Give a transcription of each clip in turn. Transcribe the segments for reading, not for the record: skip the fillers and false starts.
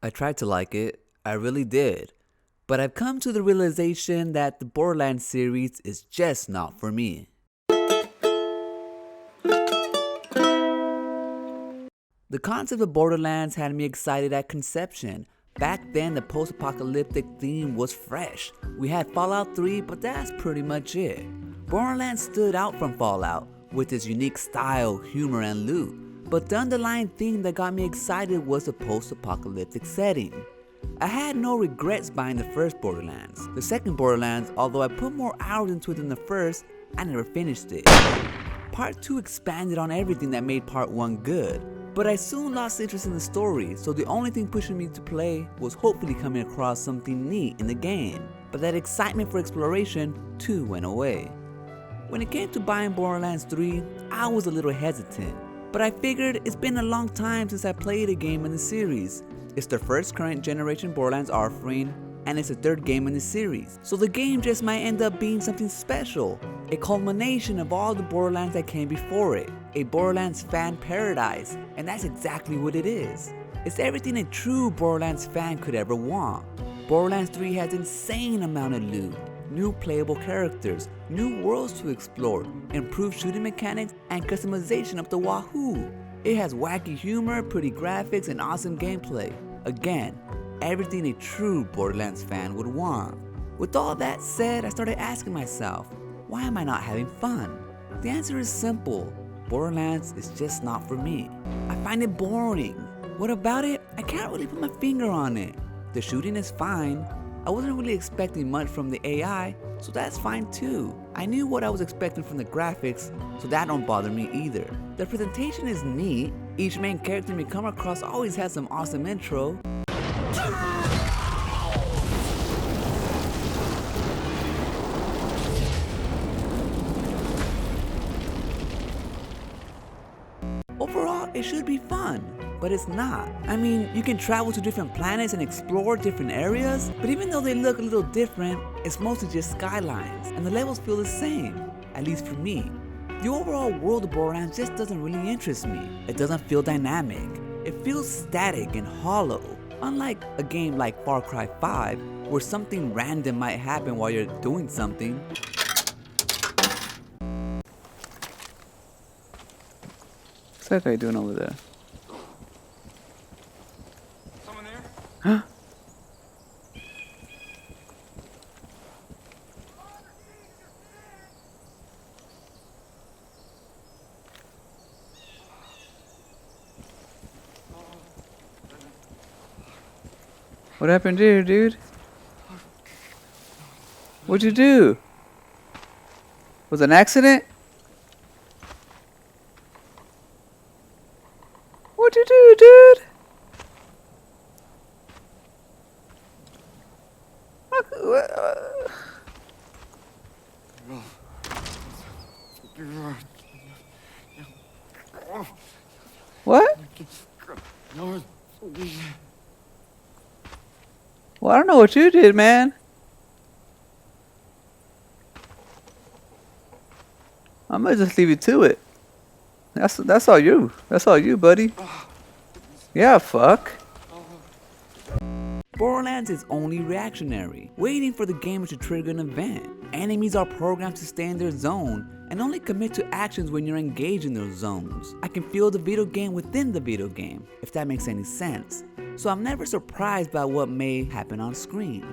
I tried to like it, I really did. But I've come to the realization that the Borderlands series is just not for me. The concept of Borderlands had me excited at conception. Back then, the post-apocalyptic theme was fresh. We had Fallout 3, but that's pretty much it. Borderlands stood out from Fallout with its unique style, humor, and loot. But the underlying theme that got me excited was the post-apocalyptic setting. I had no regrets buying the first Borderlands. The second Borderlands, although I put more hours into it than the first, I never finished it. Part 2 expanded on everything that made Part 1 good. But I soon lost interest in the story, so the only thing pushing me to play was hopefully coming across something neat in the game. But that excitement for exploration too went away. When it came to buying Borderlands 3, I was a little hesitant. But I figured it's been a long time since I played a game in the series. It's the first current generation Borderlands offering, and it's the third game in the series. So the game just might end up being something special. A culmination of all the Borderlands that came before it. A Borderlands fan paradise, and that's exactly what it is. It's everything a true Borderlands fan could ever want. Borderlands 3 has insane amount of loot, new playable characters, new worlds to explore, improved shooting mechanics, and customization up the wahoo. It has wacky humor, pretty graphics, and awesome gameplay. Again, everything a true Borderlands fan would want. With all that said, I started asking myself, why am I not having fun? The answer is simple. Borderlands is just not for me. I find it boring. What about it? I can't really put my finger on it. The shooting is fine. I wasn't really expecting much from the AI, so that's fine too. I knew what I was expecting from the graphics, so that don't bother me either. The presentation is neat. Each main character we come across always has some awesome intro. Overall, it should be fun, but it's not. I mean, you can travel to different planets and explore different areas, but even though they look a little different, it's mostly just skylines, and the levels feel the same, at least for me. The overall world of Borderlands just doesn't really interest me. It doesn't feel dynamic. It feels static and hollow. Unlike a game like Far Cry 5, where something random might happen while you're doing something. What's that guy doing over there? Someone there? Huh? What happened here, dude? What'd you do? Was it an accident? What'd you do, dude? What? Well, I don't know what you did, man. I might just leave you to it. That's all you. That's all you, buddy. Yeah, fuck. Borderlands is only reactionary, waiting for the gamer to trigger an event. Enemies are programmed to stay in their zone and only commit to actions when you're engaged in those zones. I can feel the video game within the video game, if that makes any sense. So I'm never surprised by what may happen on screen.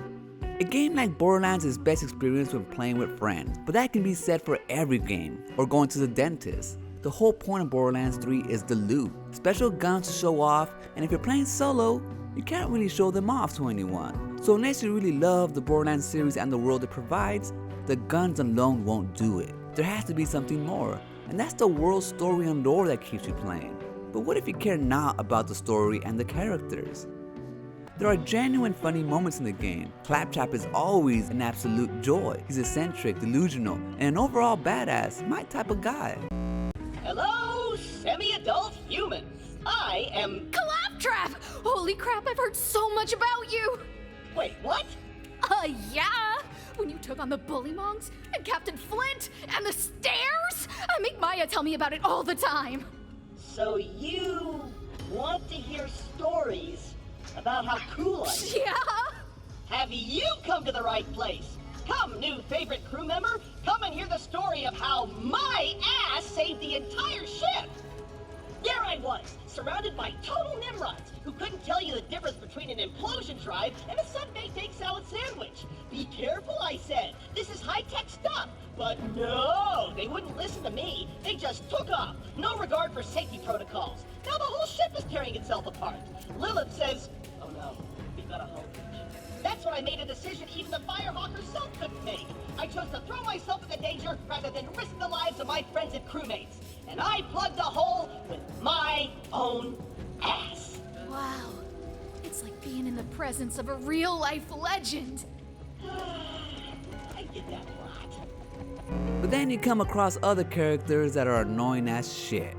A game like Borderlands is best experienced when playing with friends, but that can be said for every game, or going to the dentist. The whole point of Borderlands 3 is the loot, special guns to show off, and if you're playing solo, you can't really show them off to anyone. So unless you really love the Borderlands series and the world it provides, the guns alone won't do it. There has to be something more, and that's the world story and lore that keeps you playing. But what if you care not about the story and the characters? There are genuine funny moments in the game. Claptrap is always an absolute joy. He's eccentric, delusional, and an overall badass, my type of guy. Hello, semi-adult humans. I am... Claptrap! Holy crap, I've heard so much about you! Wait, what? Yeah! When you took on the Bullymongs, and Captain Flint, and the stairs! I make Maya tell me about it all the time! So you want to hear stories about how cool I am. Yeah? Have you come to the right place? Come, new favorite crew member, come and hear the story of how my ass saved the entire ship. There I was, surrounded by total nimrods who couldn't tell you the difference between an implosion drive and a sun-baked egg salad sandwich. Be careful, I said. This is high-tech stuff. But no, they wouldn't listen to me. They just took off. No regard for safety protocols. Now the whole ship is tearing itself apart. Lilith says, oh no, we've got a hull breach. That's when I made a decision even the Firehawk herself couldn't make. I chose to throw myself into danger rather than risk the lives of my friends and crewmates. And I plugged the hole with my own ass. Wow. It's like being in the presence of a real-life legend. I get that a lot. But then you come across other characters that are annoying as shit.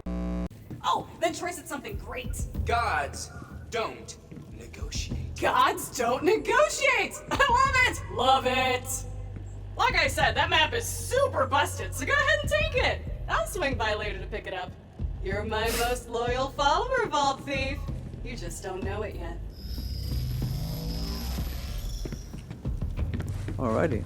Oh, then Troy said something great. Gods don't negotiate. Gods don't negotiate! I love it! Love it! Like I said, that map is super busted, so go ahead and take it. I'll swing by later to pick it up. You're my most loyal follower, Vault Thief. You just don't know it yet. Alrighty.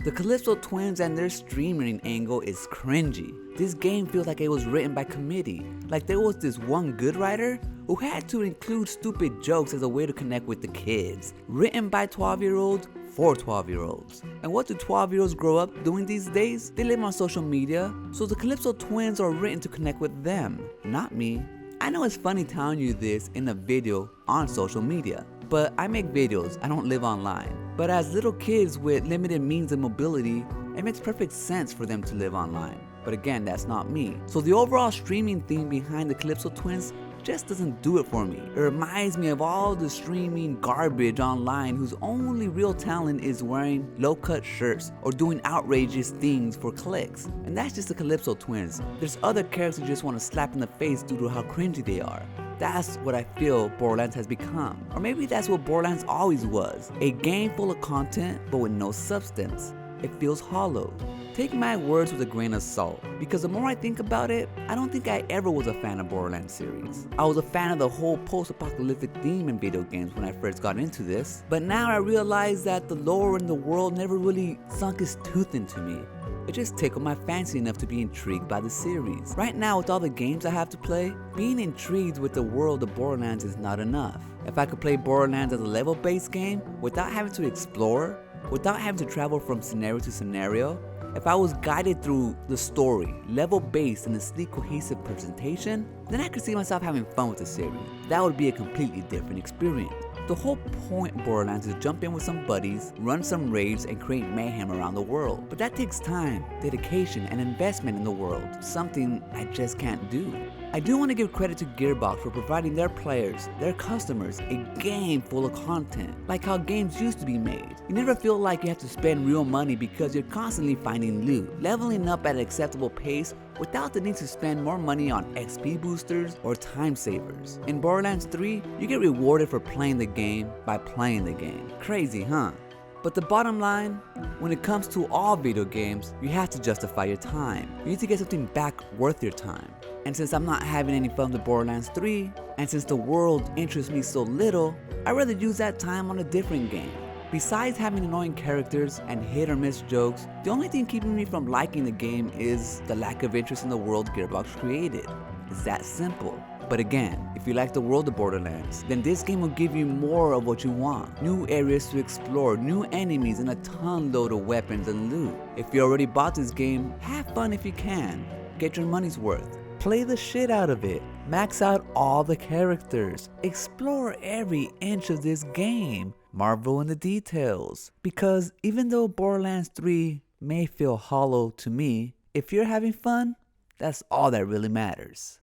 The Calypso twins and their streaming angle is cringy. This game feels like it was written by committee. Like there was this one good writer who had to include stupid jokes as a way to connect with the kids. Written by 12-year-olds for 12-year-olds. And what do 12-year-olds grow up doing these days? They live on social media, so the Calypso twins are written to connect with them, not me. I know it's funny telling you this in a video on social media, but I make videos, I don't live online. But as little kids with limited means of mobility, it makes perfect sense for them to live online. But again, that's not me. So the overall streaming theme behind the Calypso twins just doesn't do it for me. It reminds me of all the streaming garbage online whose only real talent is wearing low-cut shirts or doing outrageous things for clicks. And that's just the Calypso twins. There's other characters you just want to slap in the face due to how cringy they are. That's what I feel Borderlands has become. Or maybe that's what Borderlands always was. A game full of content but with no substance. It feels hollow. Take my words with a grain of salt, because the more I think about it, I don't think I ever was a fan of Borderlands series. I was a fan of the whole post-apocalyptic theme in video games when I first got into this, but now I realize that the lore in the world never really sunk its tooth into me. It just tickled my fancy enough to be intrigued by the series. Right now, with all the games I have to play, being intrigued with the world of Borderlands is not enough. If I could play Borderlands as a level-based game without having to explore, without having to travel from scenario to scenario, if I was guided through the story, level-based and a sleek, cohesive presentation, then I could see myself having fun with the series. That would be a completely different experience. The whole point of Borderlands is jump in with some buddies, run some raids, and create mayhem around the world. But that takes time, dedication, and investment in the world, something I just can't do. I do want to give credit to Gearbox for providing their players, their customers, a game full of content, like how games used to be made. You never feel like you have to spend real money because you're constantly finding loot, leveling up at an acceptable pace without the need to spend more money on XP boosters or time savers. In Borderlands 3, you get rewarded for playing the game by playing the game. Crazy, huh? But the bottom line, when it comes to all video games, you have to justify your time. You need to get something back worth your time. And since I'm not having any fun with Borderlands 3, and since the world interests me so little, I'd rather use that time on a different game. Besides having annoying characters and hit or miss jokes, the only thing keeping me from liking the game is the lack of interest in the world Gearbox created. It's that simple. But again, if you like the world of Borderlands, then this game will give you more of what you want. New areas to explore, new enemies, and a ton load of weapons and loot. If you already bought this game, have fun if you can. Get your money's worth. Play the shit out of it. Max out all the characters. Explore every inch of this game. Marvel in the details. Because even though Borderlands 3 may feel hollow to me, if you're having fun, that's all that really matters.